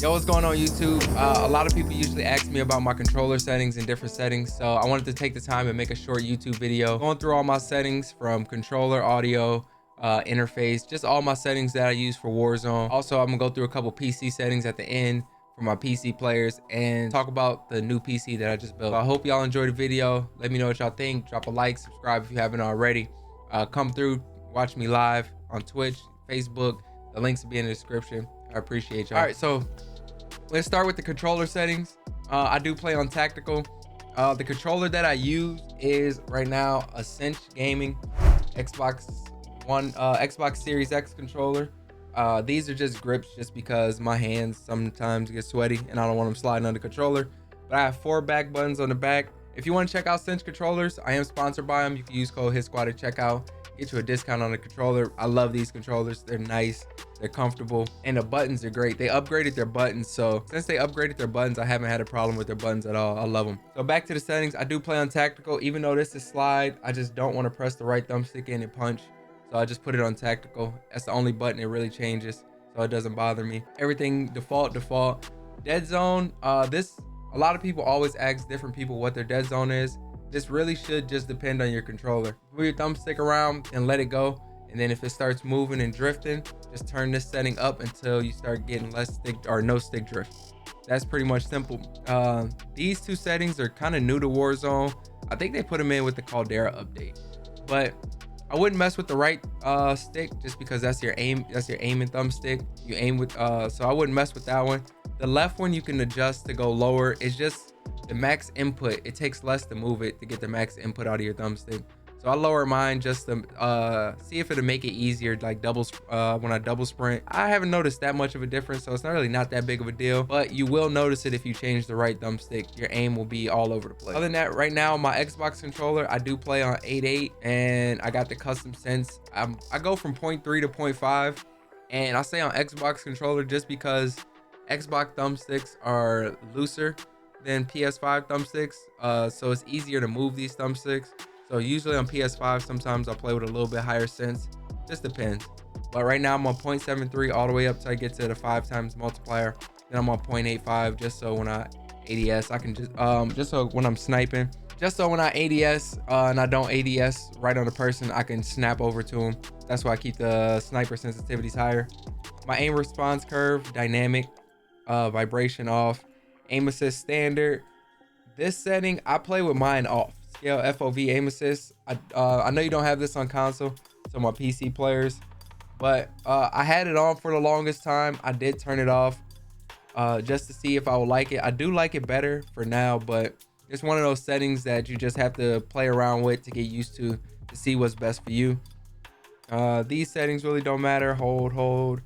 Yo, what's going on YouTube? A lot of people usually ask me about my controller settings and different settings, so I wanted to take the time and make a short YouTube video going through all my settings from controller, audio, interface, just all my settings that I use for Warzone. Also, I'm gonna go through a couple PC settings at the end for my PC players and talk about the new PC that I just built. So I hope y'all enjoyed the video. Let me know what y'all think. Drop a like, subscribe if you haven't already. Come through, watch me live on Twitch, Facebook. The links will be in the description. I appreciate y'all. All right, so let's start with the controller settings. I do play on tactical. The controller that I use is right now a Cinch Gaming Xbox Series X controller. These are just grips just because my hands sometimes get sweaty and I don't want them sliding on the controller. But I have 4 back buttons on the back. If you want to check out Cinch controllers, I am sponsored by them. You can use code HitSquad at checkout. Get you a discount on the controller. I love these controllers. They're nice, they're comfortable, and the buttons are great. They upgraded their buttons, so since they upgraded their buttons, I haven't had a problem with their buttons at all. I love them. So back to the settings. I do play on tactical. Even though this is slide, I just don't want to press the right thumbstick in and punch, so I just put it on tactical. That's the only button it really changes, so it doesn't bother me. Everything default. Deadzone. A lot of people always ask different people what their deadzone is. This really should just depend on your controller. Move your thumbstick around and let it go. And then if it starts moving and drifting, just turn this setting up until you start getting less stick or no stick drift. That's pretty much simple. These 2 settings are kind of new to Warzone. I think they put them in with the Caldera update, but I wouldn't mess with the right stick just because that's your aiming thumbstick. You aim with, so I wouldn't mess with that one. The left one you can adjust to go lower. It's just the max input. It takes less to move it to get the max input out of your thumbstick. So I lower mine just to see if it'll make it easier, like when I double sprint. I haven't noticed that much of a difference, so it's not really not that big of a deal, but you will notice it if you change the right thumbstick. Your aim will be all over the place. Other than that, right now my Xbox controller, I do play on 8.8 and I got the custom sense. I go from 0.3 to 0.5, and I say on Xbox controller just because Xbox thumbsticks are looser than PS5 thumbsticks, so it's easier to move these thumbsticks. So usually on PS5, sometimes I'll play with a little bit higher sense, just depends. But right now I'm on 0.73 all the way up till I get to the 5 times multiplier. Then I'm on 0.85 just so when I ADS, I can just so when I'm sniping, just so when I ADS and I don't ADS right on the person, I can snap over to them. That's why I keep the sniper sensitivities higher. My aim response curve, dynamic, vibration off, aim assist standard. This setting, I play with mine off. Scale FOV aim assist. I know you don't have this on console, so my PC players, but I had it on for the longest time. I did turn it off just to see if I would like it. I do like it better for now, but it's one of those settings that you just have to play around with to get used to see what's best for you. These settings really don't matter. Hold,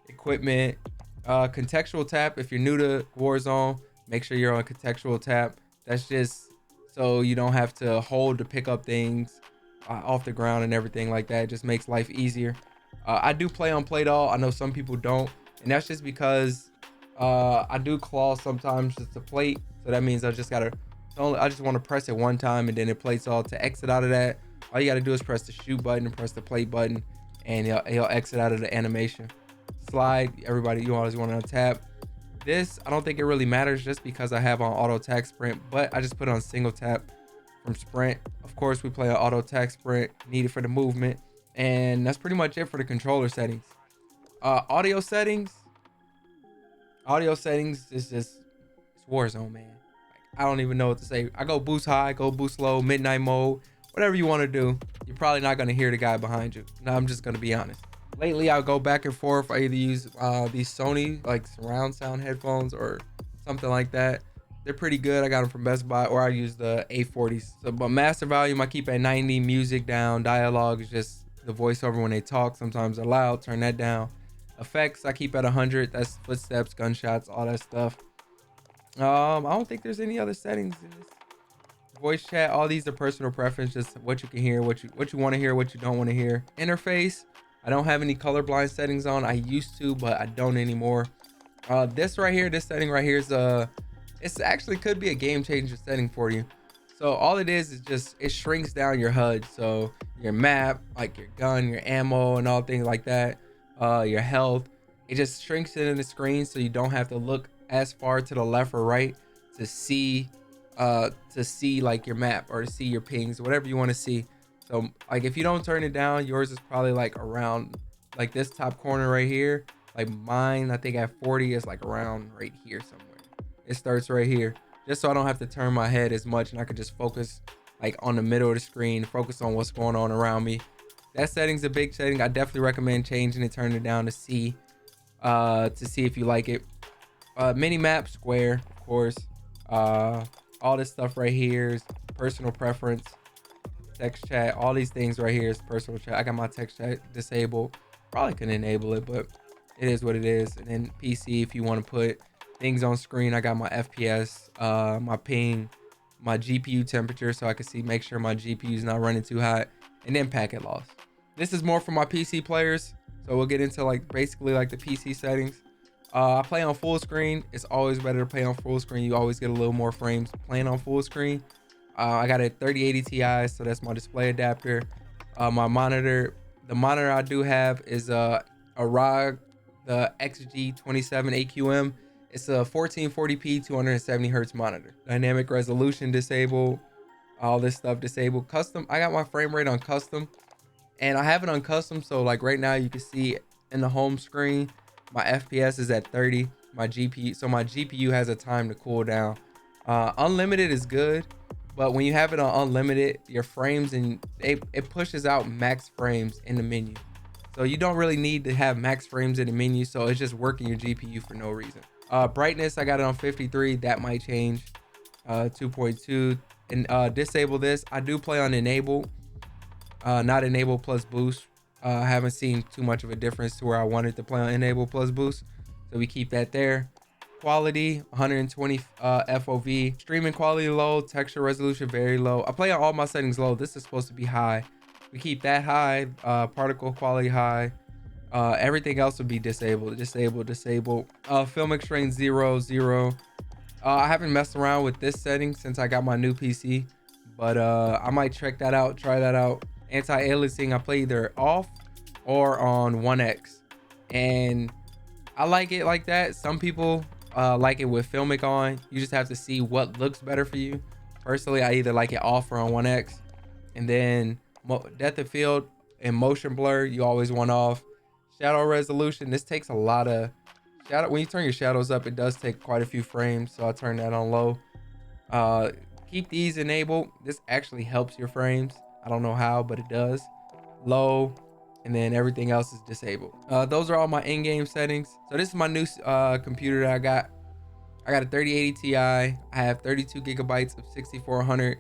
equipment, contextual tap. If you're new to Warzone, make sure you're on contextual tap. That's just so you don't have to hold to pick up things off the ground and everything like that. It just makes life easier. I do play on plate all. I know some people don't, and that's just because I do claw sometimes just to plate. So that means I just want to press it one time and then it plates all. To exit out of that, all you got to do is press the shoot button and press the plate button, and he'll exit out of the animation. Slide, everybody, you always want to tap. This, I don't think it really matters just because I have on auto attack sprint, but I just put it on single tap from sprint. Of course, we play on auto attack sprint, needed for the movement, and that's pretty much it for the controller settings. Audio settings is just, it's Warzone, man. Like, I don't even know what to say. I go boost high, go boost low, midnight mode, whatever you want to do. You're probably not going to hear the guy behind you. No, I'm just going to be honest. Lately, I'll go back and forth. I either use these Sony like surround sound headphones or something like that. They're pretty good. I got them from Best Buy, or I use the A40s. So, but master volume, I keep at 90. Music down. Dialogue is just the voiceover when they talk. Sometimes they're loud. Turn that down. Effects, I keep at 100. That's footsteps, gunshots, all that stuff. I don't think there's any other settings in this. Voice chat, all these are personal preference. Just what you can hear, what you want to hear, what you don't want to hear. Interface, I don't have any colorblind settings on. I used to, but I don't anymore. This right here, this setting right here is it's actually could be a game changer setting for you. So all it is just, it shrinks down your HUD. So your map, like your gun, your ammo and all things like that, your health, It just shrinks it in the screen so you don't have to look as far to the left or right to see like your map or to see your pings, whatever you want to see. So like if you don't turn it down, yours is probably like around like this top corner right here. Like mine, I think at 40 is like around right here somewhere. It starts right here, just so I don't have to turn my head as much and I could just focus like on the middle of the screen, focus on what's going on around me. That setting's a big setting. I definitely recommend changing it, turning it down to see if you like it. Mini map, square, of course. All this stuff right here is personal preference. Text chat, all these things right here is personal chat. I got my text chat disabled. Probably can enable it, but it is what it is. And then PC, if you want to put things on screen, I got my FPS, my ping, my GPU temperature, so I can see, make sure my GPU is not running too hot, and then packet loss. This is more for my PC players, so we'll get into like basically like the PC settings. I play on full screen. It's always better to play on full screen. You always get a little more frames playing on full screen. I got a 3080 Ti, so that's my display adapter. My monitor, the monitor I do have is a ROG, the XG27 AQM. It's a 1440p 270 hertz monitor. Dynamic resolution disabled, all this stuff disabled. Custom, I got my frame rate on custom, and I have it on custom, so like right now you can see in the home screen my FPS is at 30. My GPU, so my GPU has a time to cool down. Unlimited is good, but when you have it on unlimited, your frames and it pushes out max frames in the menu. So you don't really need to have max frames in the menu, so it's just working your GPU for no reason. Brightness, I got it on 53. That might change. 2.2. And disable this. I do play on enable, not enable plus boost. I haven't seen too much of a difference to where I wanted to play on enable plus boost, so we keep that there. Quality 120 FOV. Streaming quality low. Texture resolution very low. I play on all my settings low. This is supposed to be high. We keep that high. Particle quality high. Everything else would be disabled. Film extrain 0. I haven't messed around with this setting since I got my new PC, but I might check that out, try that out. Anti-aliasing, I play either off or on 1x, and I like it like that. Some people like it with filmic on. You just have to see what looks better for you. Personally, I either like it off or on 1x. And then depth of field and motion blur, you always want off. Shadow resolution, this takes a lot of shadow. When you turn your shadows up, it does take quite a few frames, so I turn that on low. Keep these enabled. This actually helps your frames. I don't know how, but it does. Low, and then everything else is disabled. Those are all my in-game settings. So this is my new computer that I got. I got a 3080 Ti. I have 32 gigabytes of 6400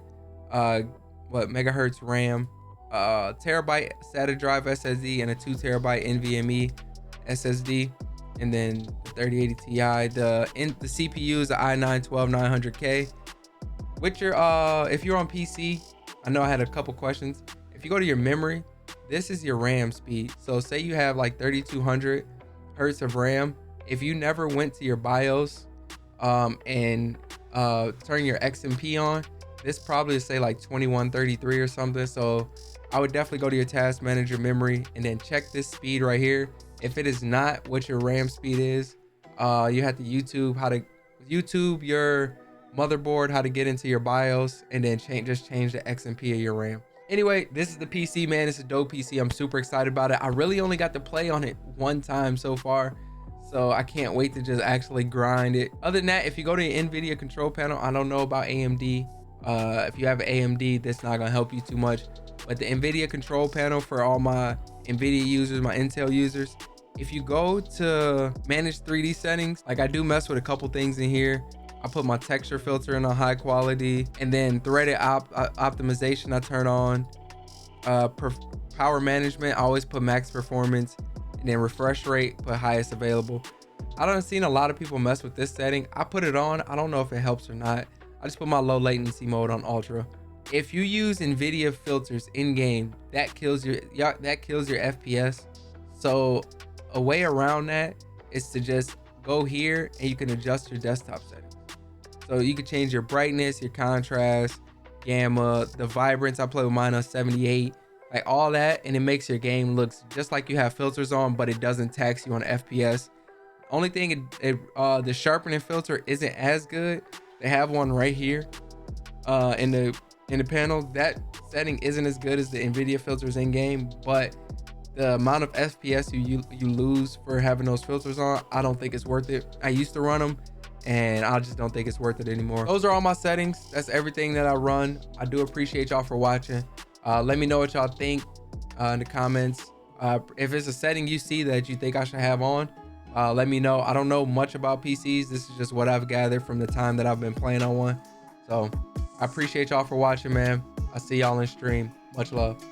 megahertz RAM, terabyte SATA drive SSD, and a 2 terabyte NVMe SSD. And then the 3080 Ti. The CPU is the i9-12900K. With your if you're on PC, I know I had a couple questions. If you go to your memory, this is your RAM speed. So say you have like 3200 hertz of RAM. If you never went to your BIOS and turn your XMP on, this probably say like 2133 or something. So I would definitely go to your task manager memory and then check this speed right here. If it is not what your RAM speed is, you have to YouTube your motherboard how to get into your BIOS, and then just change the XMP of your RAM. Anyway, this is the PC, man. It's a dope PC. I'm super excited about it. I really only got to play on it one time so far, so I can't wait to just actually grind it. Other than that, if you go to the NVIDIA control panel, I don't know about AMD. If you have AMD, that's not gonna help you too much, but the NVIDIA control panel for all my NVIDIA users, my Intel users, if you go to manage 3D settings, like I do mess with a couple things in here. I put my texture filter in on high quality, and then threaded optimization I turn on. Power management, I always put max performance, and then refresh rate, put highest available. I don't seen a lot of people mess with this setting. I put it on. I don't know if it helps or not. I just put my low latency mode on ultra. If you use NVIDIA filters in game, that kills your FPS. So a way around that is to just go here and you can adjust your desktop settings. So you can change your brightness, your contrast, gamma, the vibrance. I play with mine on 78, like all that, and it makes your game looks just like you have filters on, but it doesn't tax you on FPS. Only thing, the sharpening filter isn't as good. They have one right here in the panel. That setting isn't as good as the NVIDIA filters in game, but the amount of FPS you lose for having those filters on, I don't think it's worth it. I used to run them, and I just don't think it's worth it anymore. Those are all my settings. That's everything that I run. I do appreciate y'all for watching. Let me know what y'all think in the comments. If it's a setting you see that you think I should have on, let me know. I don't know much about PCs. This is just what I've gathered from the time that I've been playing on one. So I appreciate y'all for watching, man. I'll see y'all in stream. Much love.